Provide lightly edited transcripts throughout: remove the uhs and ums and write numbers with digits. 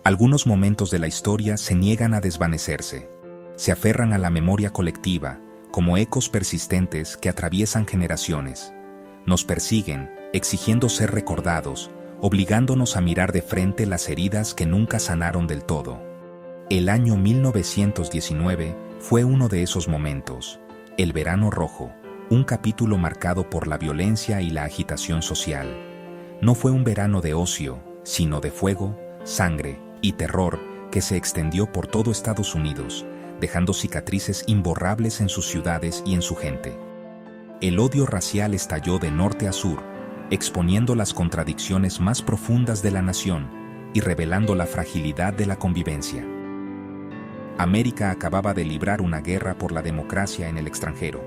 Algunos momentos de la historia se niegan a desvanecerse. Se aferran a la memoria colectiva, como ecos persistentes que atraviesan generaciones. Nos persiguen, exigiendo ser recordados, obligándonos a mirar de frente las heridas que nunca sanaron del todo. El año 1919 fue uno de esos momentos, el Verano Rojo, un capítulo marcado por la violencia y la agitación social. No fue un verano de ocio, sino de fuego, sangre y terror que se extendió por todo Estados Unidos, dejando cicatrices imborrables en sus ciudades y en su gente. El odio racial estalló de norte a sur, exponiendo las contradicciones más profundas de la nación y revelando la fragilidad de la convivencia. América acababa de librar una guerra por la democracia en el extranjero,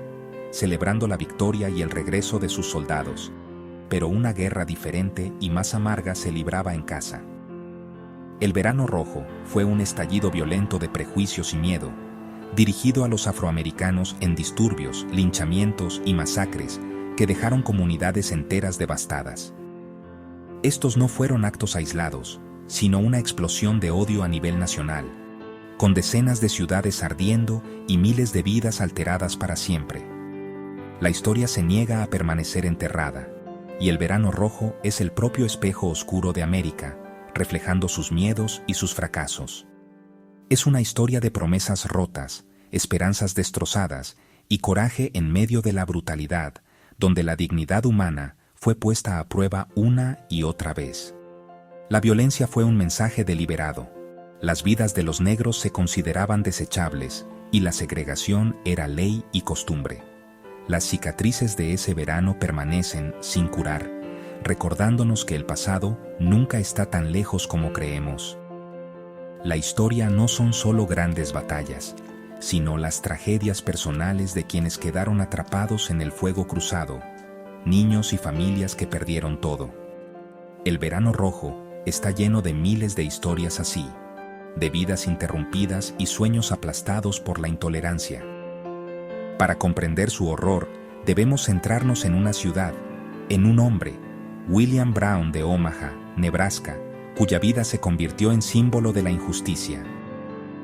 celebrando la victoria y el regreso de sus soldados, pero una guerra diferente y más amarga se libraba en casa. El Verano Rojo fue un estallido violento de prejuicios y miedo, dirigido a los afroamericanos en disturbios, linchamientos y masacres que dejaron comunidades enteras devastadas. Estos no fueron actos aislados, sino una explosión de odio a nivel nacional, con decenas de ciudades ardiendo y miles de vidas alteradas para siempre. La historia se niega a permanecer enterrada, y el Verano Rojo es el propio espejo oscuro de América, reflejando sus miedos y sus fracasos. Es una historia de promesas rotas, esperanzas destrozadas y coraje en medio de la brutalidad, donde la dignidad humana fue puesta a prueba una y otra vez. La violencia fue un mensaje deliberado. Las vidas de los negros se consideraban desechables y la segregación era ley y costumbre. Las cicatrices de ese verano permanecen sin curar, recordándonos que el pasado nunca está tan lejos como creemos. La historia no son solo grandes batallas, sino las tragedias personales de quienes quedaron atrapados en el fuego cruzado, niños y familias que perdieron todo. El Verano Rojo está lleno de miles de historias así, de vidas interrumpidas y sueños aplastados por la intolerancia. Para comprender su horror, debemos centrarnos en una ciudad, en un hombre, William Brown de Omaha, Nebraska, cuya vida se convirtió en símbolo de la injusticia.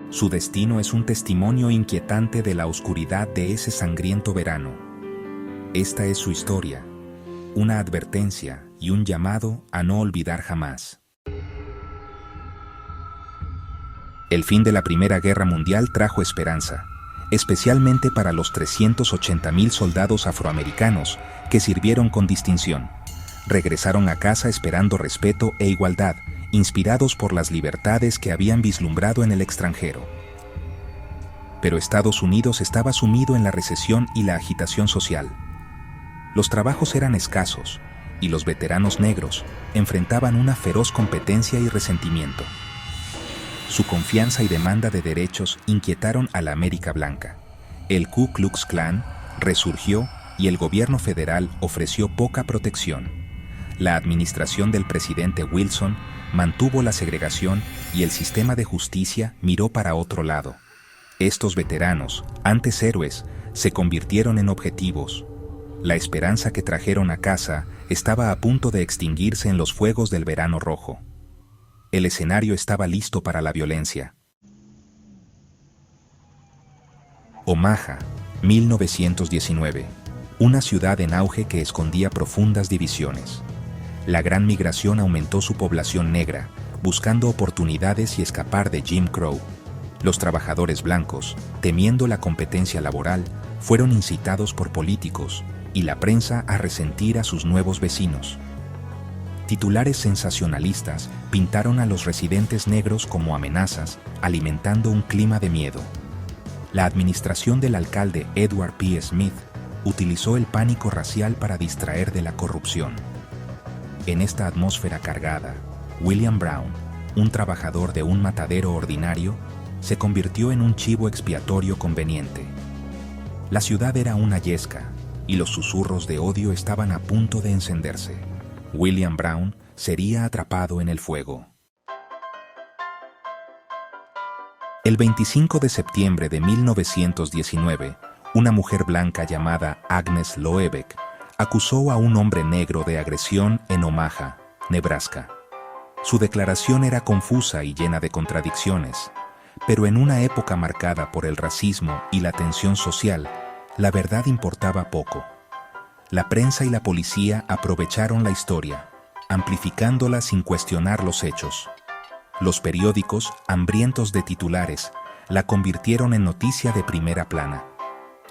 Su destino es un testimonio inquietante de la oscuridad de ese sangriento verano. Esta es su historia, una advertencia y un llamado a no olvidar jamás. El fin de la Primera Guerra Mundial trajo esperanza, especialmente para los 380,000 soldados afroamericanos que sirvieron con distinción. Regresaron a casa esperando respeto e igualdad, inspirados por las libertades que habían vislumbrado en el extranjero. Pero Estados Unidos estaba sumido en la recesión y la agitación social. Los trabajos eran escasos, y los veteranos negros enfrentaban una feroz competencia y resentimiento. Su confianza y demanda de derechos inquietaron a la América Blanca. El Ku Klux Klan resurgió y el gobierno federal ofreció poca protección. La administración del presidente Wilson mantuvo la segregación y el sistema de justicia miró para otro lado. Estos veteranos, antes héroes, se convirtieron en objetivos. La esperanza que trajeron a casa estaba a punto de extinguirse en los fuegos del Verano Rojo. El escenario estaba listo para la violencia. Omaha, 1919, una ciudad en auge que escondía profundas divisiones. La gran migración aumentó su población negra, buscando oportunidades y escapar de Jim Crow. Los trabajadores blancos, temiendo la competencia laboral, fueron incitados por políticos y la prensa a resentir a sus nuevos vecinos. Titulares sensacionalistas pintaron a los residentes negros como amenazas, alimentando un clima de miedo. La administración del alcalde Edward P. Smith utilizó el pánico racial para distraer de la corrupción. En esta atmósfera cargada, William Brown, un trabajador de un matadero ordinario, se convirtió en un chivo expiatorio conveniente. La ciudad era una yesca, y los susurros de odio estaban a punto de encenderse. William Brown sería atrapado en el fuego. El 25 de septiembre de 1919, una mujer blanca llamada Agnes Loebeck acusó a un hombre negro de agresión en Omaha, Nebraska. Su declaración era confusa y llena de contradicciones, pero en una época marcada por el racismo y la tensión social, la verdad importaba poco. La prensa y la policía aprovecharon la historia, amplificándola sin cuestionar los hechos. Los periódicos, hambrientos de titulares, la convirtieron en noticia de primera plana.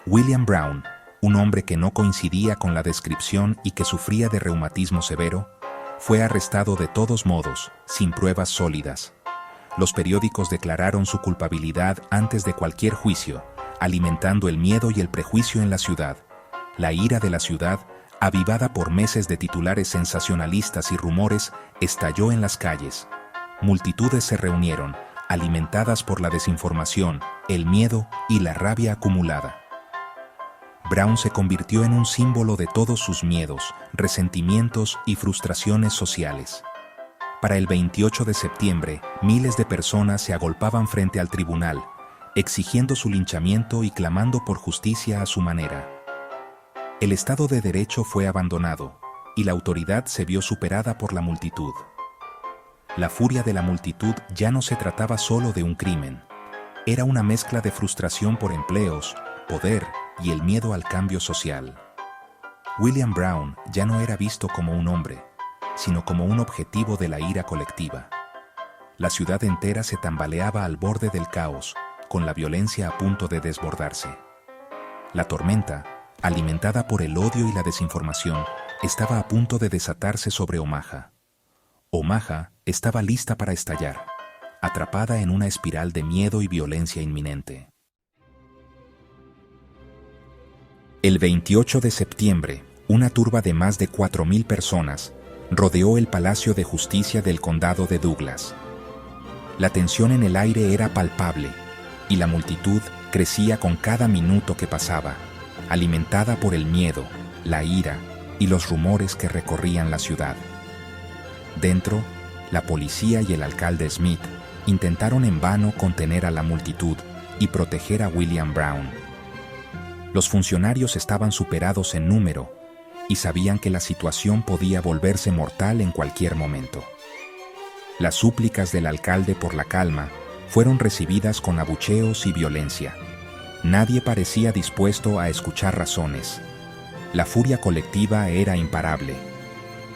William Brown, un hombre que no coincidía con la descripción y que sufría de reumatismo severo, fue arrestado de todos modos, sin pruebas sólidas. Los periódicos declararon su culpabilidad antes de cualquier juicio, alimentando el miedo y el prejuicio en la ciudad. La ira de la ciudad, avivada por meses de titulares sensacionalistas y rumores, estalló en las calles. Multitudes se reunieron, alimentadas por la desinformación, el miedo y la rabia acumulada. Brown se convirtió en un símbolo de todos sus miedos, resentimientos y frustraciones sociales. Para el 28 de septiembre, miles de personas se agolpaban frente al tribunal, exigiendo su linchamiento y clamando por justicia a su manera. El Estado de Derecho fue abandonado, y la autoridad se vio superada por la multitud. La furia de la multitud ya no se trataba solo de un crimen. Era una mezcla de frustración por empleos, poder y el miedo al cambio social. William Brown ya no era visto como un hombre, sino como un objetivo de la ira colectiva. La ciudad entera se tambaleaba al borde del caos, con la violencia a punto de desbordarse. La tormenta, alimentada por el odio y la desinformación, estaba a punto de desatarse sobre Omaha. Omaha estaba lista para estallar, atrapada en una espiral de miedo y violencia inminente. El 28 de septiembre, una turba de más de 4,000 personas rodeó el Palacio de Justicia del Condado de Douglas. La tensión en el aire era palpable, y la multitud crecía con cada minuto que pasaba, alimentada por el miedo, la ira y los rumores que recorrían la ciudad. Dentro, la policía y el alcalde Smith intentaron en vano contener a la multitud y proteger a William Brown. Los funcionarios estaban superados en número y sabían que la situación podía volverse mortal en cualquier momento. Las súplicas del alcalde por la calma fueron recibidas con abucheos y violencia. Nadie parecía dispuesto a escuchar razones. La furia colectiva era imparable.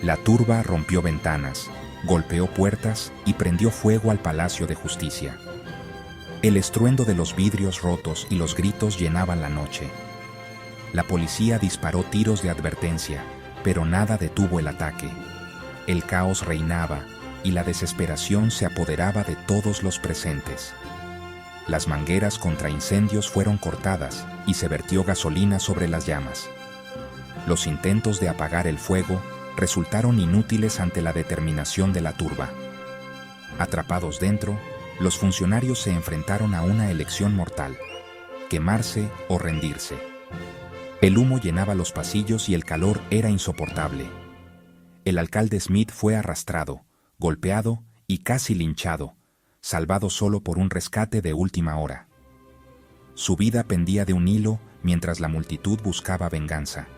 La turba rompió ventanas, golpeó puertas y prendió fuego al Palacio de Justicia. El estruendo de los vidrios rotos y los gritos llenaban la noche. La policía disparó tiros de advertencia, pero nada detuvo el ataque. El caos reinaba y la desesperación se apoderaba de todos los presentes. Las mangueras contra incendios fueron cortadas y se vertió gasolina sobre las llamas. Los intentos de apagar el fuego resultaron inútiles ante la determinación de la turba. Atrapados dentro, los funcionarios se enfrentaron a una elección mortal: quemarse o rendirse. El humo llenaba los pasillos y el calor era insoportable. El alcalde Smith fue arrastrado, golpeado y casi linchado, salvado solo por un rescate de última hora. Su vida pendía de un hilo mientras la multitud buscaba venganza.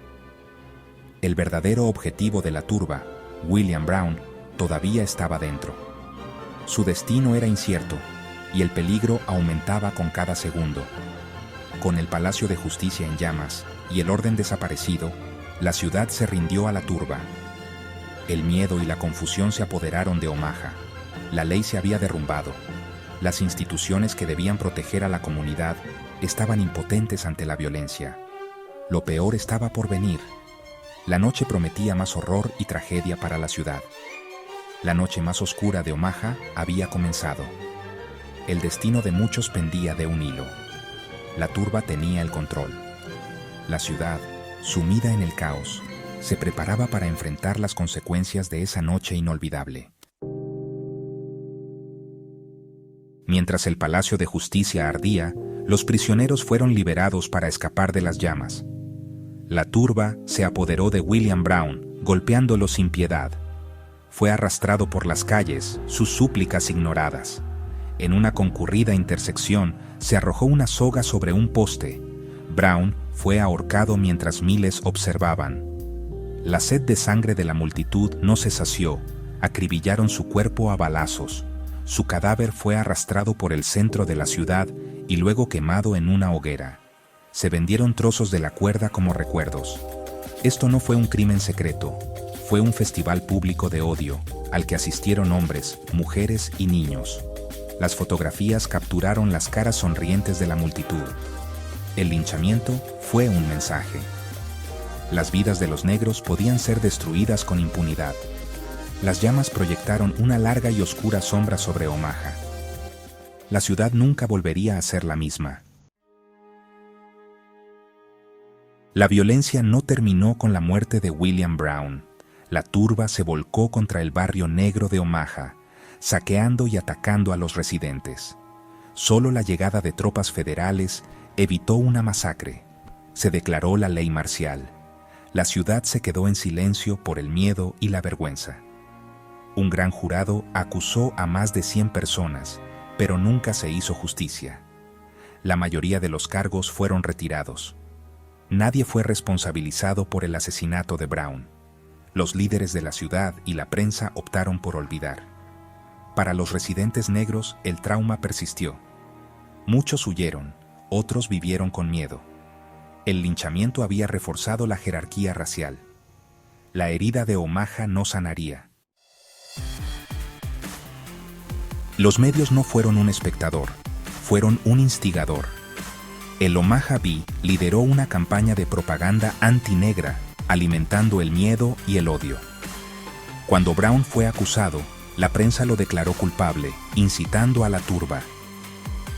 El verdadero objetivo de la turba, William Brown, todavía estaba dentro. Su destino era incierto y el peligro aumentaba con cada segundo. Con el Palacio de Justicia en llamas y el orden desaparecido, la ciudad se rindió a la turba. El miedo y la confusión se apoderaron de Omaha. La ley se había derrumbado. Las instituciones que debían proteger a la comunidad estaban impotentes ante la violencia. Lo peor estaba por venir. La noche prometía más horror y tragedia para la ciudad. La noche más oscura de Omaha había comenzado. El destino de muchos pendía de un hilo. La turba tenía el control. La ciudad, sumida en el caos, se preparaba para enfrentar las consecuencias de esa noche inolvidable. Mientras el Palacio de Justicia ardía, los prisioneros fueron liberados para escapar de las llamas. La turba se apoderó de William Brown, golpeándolo sin piedad. Fue arrastrado por las calles, sus súplicas ignoradas. En una concurrida intersección, se arrojó una soga sobre un poste. Brown fue ahorcado mientras miles observaban. La sed de sangre de la multitud no se sació, Acribillaron su cuerpo a balazos. Su cadáver fue arrastrado por el centro de la ciudad y luego quemado en una hoguera. Se vendieron trozos de la cuerda como recuerdos. Esto no fue un crimen secreto, fue un festival público de odio, al que asistieron hombres, mujeres y niños. Las fotografías capturaron las caras sonrientes de la multitud. El linchamiento fue un mensaje. Las vidas de los negros podían ser destruidas con impunidad. Las llamas proyectaron una larga y oscura sombra sobre Omaha. La ciudad nunca volvería a ser la misma. La violencia no terminó con la muerte de William Brown. La turba se volcó contra el barrio negro de Omaha, saqueando y atacando a los residentes. Solo la llegada de tropas federales evitó una masacre. Se declaró la ley marcial. La ciudad se quedó en silencio por el miedo y la vergüenza. Un gran jurado acusó a más de 100 personas, pero nunca se hizo justicia. La mayoría de los cargos fueron retirados. Nadie fue responsabilizado por el asesinato de Brown. Los líderes de la ciudad y la prensa optaron por olvidar. Para los residentes negros, el trauma persistió. Muchos huyeron, otros vivieron con miedo. El linchamiento había reforzado la jerarquía racial. La herida de Omaha no sanaría. Los medios no fueron un espectador, fueron un instigador. El Omaha Bee lideró una campaña de propaganda antinegra, alimentando el miedo y el odio. Cuando Brown fue acusado, la prensa lo declaró culpable, incitando a la turba.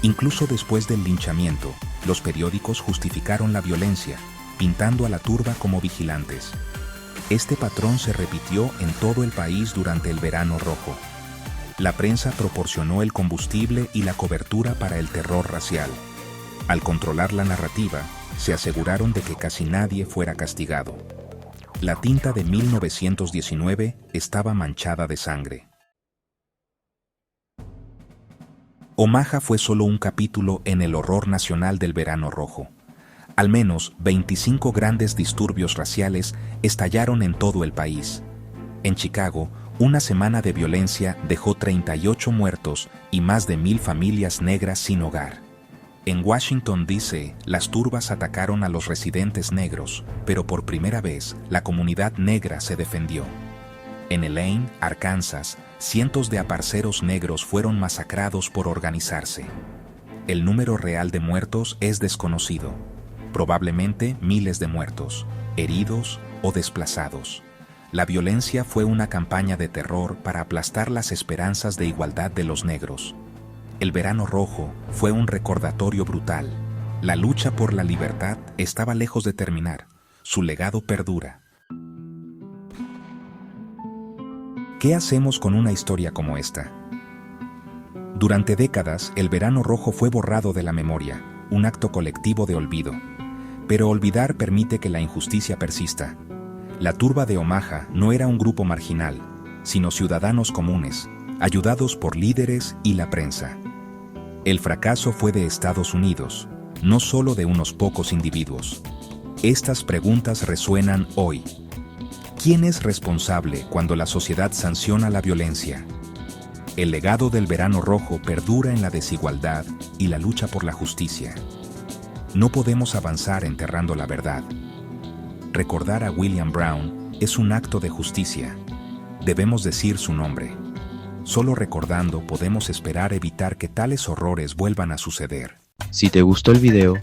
Incluso después del linchamiento, los periódicos justificaron la violencia, pintando a la turba como vigilantes. Este patrón se repitió en todo el país durante el Verano Rojo. La prensa proporcionó el combustible y la cobertura para el terror racial. Al controlar la narrativa, se aseguraron de que casi nadie fuera castigado. La tinta de 1919 estaba manchada de sangre. Omaha fue solo un capítulo en el horror nacional del Verano Rojo. Al menos 25 grandes disturbios raciales estallaron en todo el país. En Chicago, una semana de violencia dejó 38 muertos y más de 1000 familias negras sin hogar. En Washington, D.C., las turbas atacaron a los residentes negros, pero por primera vez la comunidad negra se defendió. En Elaine, Arkansas, cientos de aparceros negros fueron masacrados por organizarse. El número real de muertos es desconocido. Probablemente miles de muertos, heridos o desplazados. La violencia fue una campaña de terror para aplastar las esperanzas de igualdad de los negros. El Verano Rojo fue un recordatorio brutal. La lucha por la libertad estaba lejos de terminar. Su legado perdura. ¿Qué hacemos con una historia como esta? Durante décadas, el Verano Rojo fue borrado de la memoria, un acto colectivo de olvido. Pero olvidar permite que la injusticia persista. La turba de Omaha no era un grupo marginal, sino ciudadanos comunes, ayudados por líderes y la prensa. El fracaso fue de Estados Unidos, no solo de unos pocos individuos. Estas preguntas resuenan hoy. ¿Quién es responsable cuando la sociedad sanciona la violencia? El legado del Verano Rojo perdura en la desigualdad y la lucha por la justicia. No podemos avanzar enterrando la verdad. Recordar a William Brown es un acto de justicia. Debemos decir su nombre. Solo recordando podemos esperar evitar que tales horrores vuelvan a suceder. Si te gustó el video,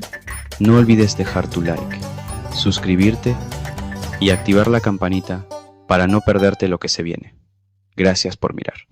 no olvides dejar tu like, suscribirte y activar la campanita para no perderte lo que se viene. Gracias por mirar.